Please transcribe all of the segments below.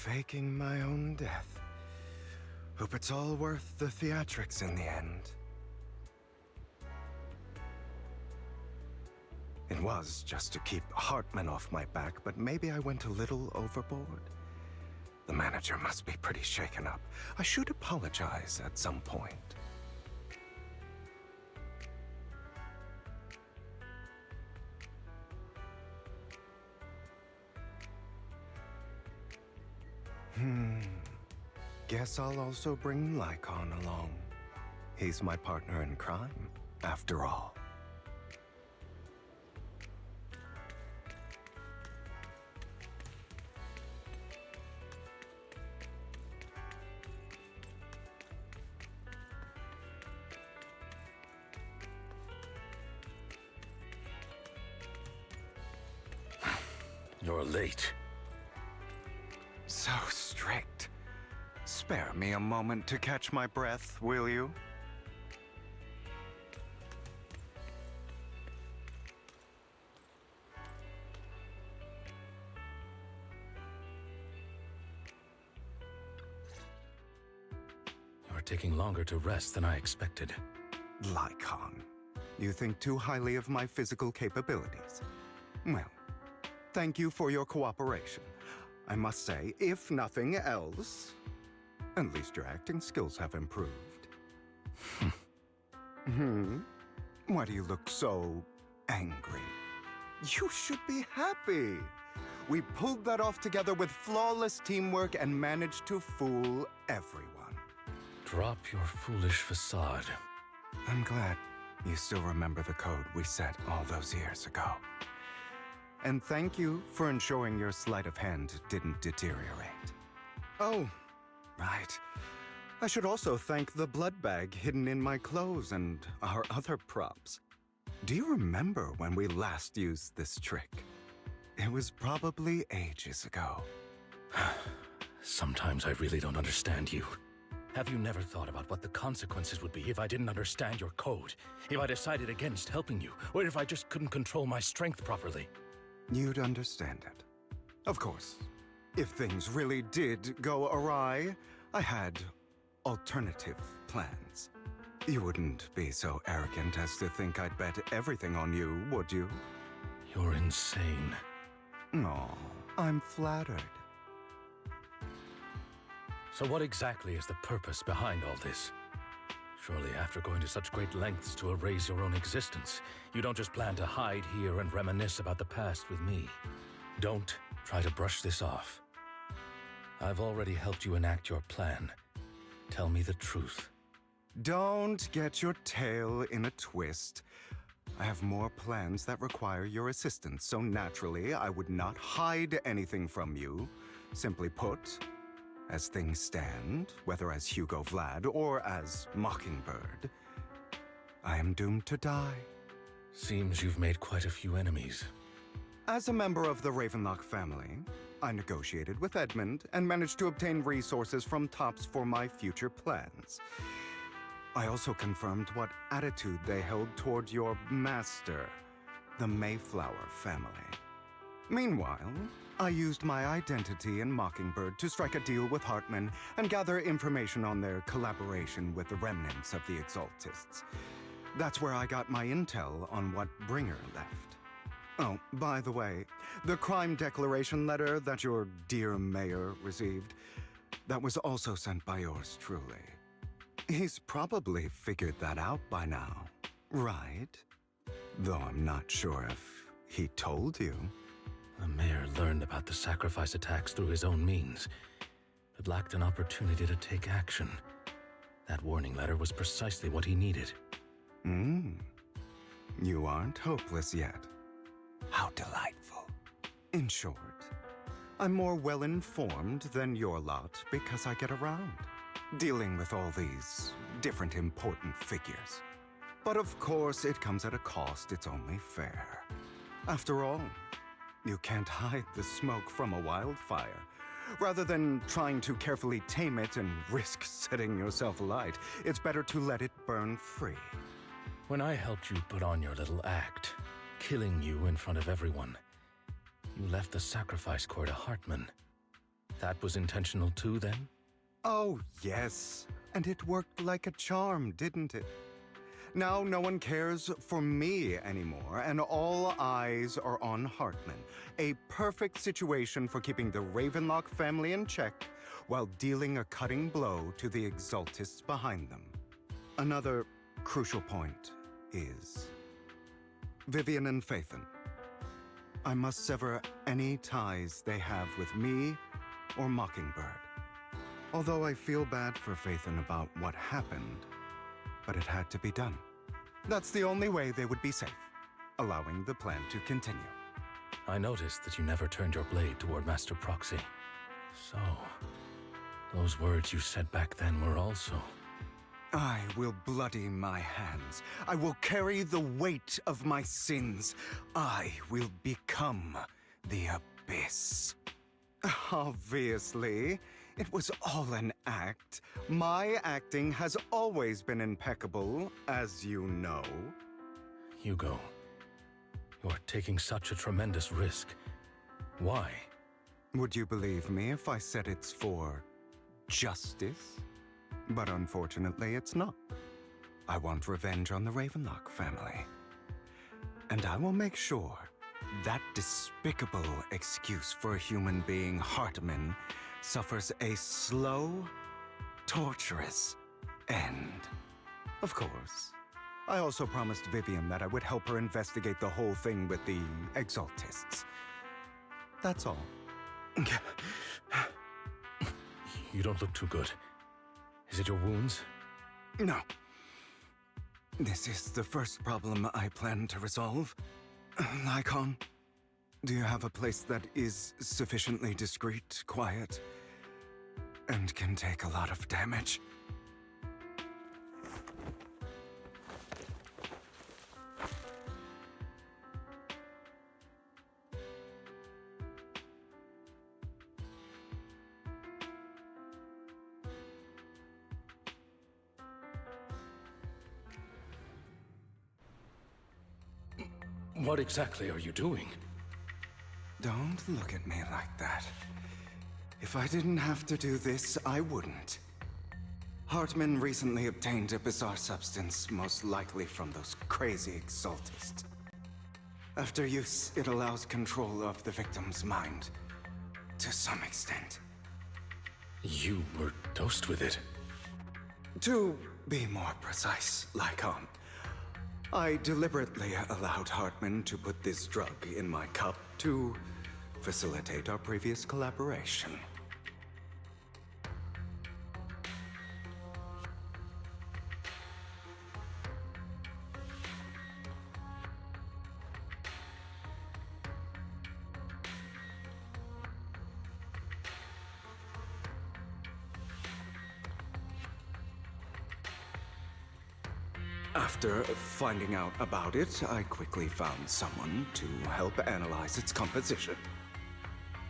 faking my own death. Hope it's all worth the theatrics in the end. It was just to keep Hartman off my back, but maybe I went a little overboard. The manager must be pretty shaken up. I should apologize at some point. Guess I'll also bring Lycon along. He's my partner in crime, after all. You're late. So strict. Spare me a moment to catch my breath, will you? You're taking longer to rest than I expected. Lycon, you think too highly of my physical capabilities. Well, thank you for your cooperation. I must say, if nothing else, at least your acting skills have improved. Why do you look so angry? You should be happy. We pulled that off together with flawless teamwork and managed to fool everyone. Drop your foolish facade. I'm glad you still remember the code we set all those years ago. And thank you for ensuring your sleight of hand didn't deteriorate. Oh, right. I should also thank the blood bag hidden in my clothes and our other props. Do you remember when we last used this trick? It was probably ages ago. Sometimes I really don't understand you. Have you never thought about what the consequences would be if I didn't understand your code? If I decided against helping you? Or if I just couldn't control my strength properly? You'd understand it. Of course, if things really did go awry, I had alternative plans. You wouldn't be so arrogant as to think I'd bet everything on you, would you? You're insane. No, I'm flattered. So what exactly is the purpose behind all this? Surely after going to such great lengths to erase your own existence, you don't just plan to hide here and reminisce about the past with me. Don't try to brush this off. I've already helped you enact your plan. Tell me the truth. Don't get your tail in a twist. I have more plans that require your assistance, so naturally I would not hide anything from you. Simply put, as things stand, whether as Hugo Vlad or as Mockingbird, I am doomed to die. Seems you've made quite a few enemies. As a member of the Ravenlock family, I negotiated with Edmund and managed to obtain resources from Tops for my future plans. I also confirmed what attitude they held toward your master, the Mayflower family. Meanwhile, I used my identity in Mockingbird to strike a deal with Hartman and gather information on their collaboration with the remnants of the Exaltists. That's where I got my intel on what Bringer left. Oh, by the way, the crime declaration letter that your dear mayor received, that was also sent by yours truly. He's probably figured that out by now, right? Though I'm not sure if he told you. The mayor learned about the sacrifice attacks through his own means, but lacked an opportunity to take action. That warning letter was precisely what he needed. You aren't hopeless yet. How delightful. In short, I'm more well-informed than your lot because I get around, dealing with all these different important figures. But of course, it comes at a cost. It's only fair. After all, you can't hide the smoke from a wildfire. Rather than trying to carefully tame it and risk setting yourself alight, it's better to let it burn free. When I helped you put on your little act, killing you in front of everyone, you left the sacrifice core to Hartman. That was intentional too, then? Oh, yes. And it worked like a charm, didn't it? Now no one cares for me anymore, and all eyes are on Hartman. A perfect situation for keeping the Ravenlock family in check while dealing a cutting blow to the Exaltists behind them. Another crucial point is Vivian and Phaethon. I must sever any ties they have with me or Mockingbird. Although I feel bad for Phaethon about what happened, but it had to be done. That's the only way they would be safe, allowing the plan to continue. I noticed that you never turned your blade toward Master Proxy. So, those words you said back then were also... I will bloody my hands. I will carry the weight of my sins. I will become the Abyss. Obviously, it was all an act. My acting has always been impeccable, as you know. Hugo, you're taking such a tremendous risk. Why? Would you believe me if I said it's for justice? But unfortunately, it's not. I want revenge on the Ravenlock family. And I will make sure that despicable excuse for a human being, Hartman, suffers a slow, torturous end. Of course. I also promised Vivian that I would help her investigate the whole thing with the Exaltists. That's all. You don't look too good. Is it your wounds? No. This is the first problem I plan to resolve. Lycon, do you have a place that is sufficiently discreet, quiet, and can take a lot of damage? What exactly are you doing? Don't look at me like that. If I didn't have to do this, I wouldn't. Hartman recently obtained a bizarre substance, most likely from those crazy Exaltists. After use, it allows control of the victim's mind, to some extent. You were dosed with it. To be more precise, Lycon, I deliberately allowed Hartman to put this drug in my cup to facilitate our previous collaboration. After finding out about it, I quickly found someone to help analyze its composition.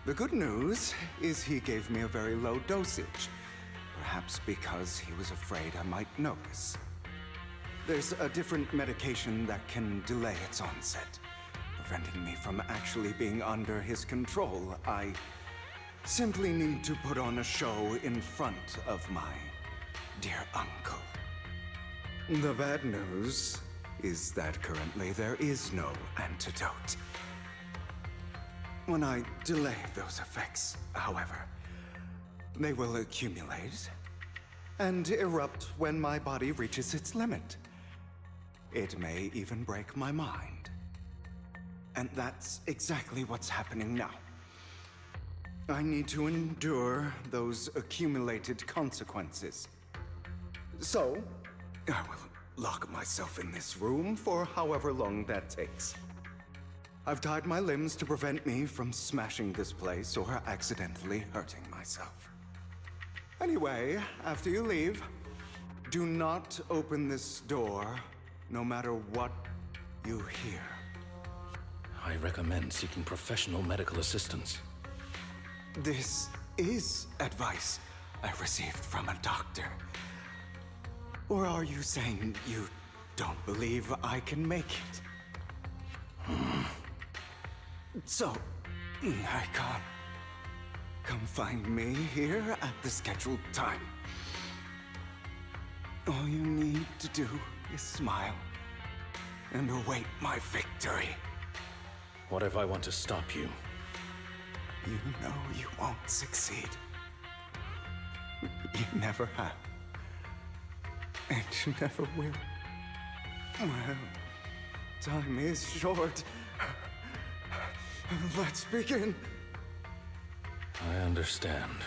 The good news is he gave me a very low dosage, perhaps because he was afraid I might notice. There's a different medication that can delay its onset, preventing me from actually being under his control. I simply need to put on a show in front of my dear uncle. The bad news is that currently there is no antidote. When I delay those effects, however, they will accumulate and erupt when my body reaches its limit. It may even break my mind. And that's exactly what's happening now. I need to endure those accumulated consequences. So, I will lock myself in this room for however long that takes. I've tied my limbs to prevent me from smashing this place or accidentally hurting myself. Anyway, after you leave, do not open this door, no matter what you hear. I recommend seeking professional medical assistance. This is advice I received from a doctor. Or are you saying you don't believe I can make it? So, I can't. come find me here at the scheduled time. All you need to do is smile and await my victory. What if I want to stop you? You know you won't succeed. You never have. And you never will. Well, time is short. Let's begin. I understand.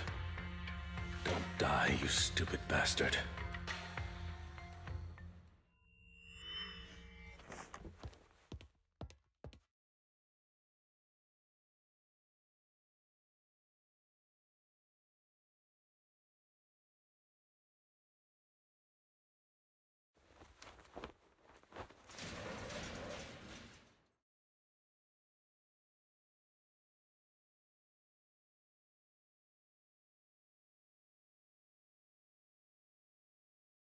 Don't die, you stupid bastard.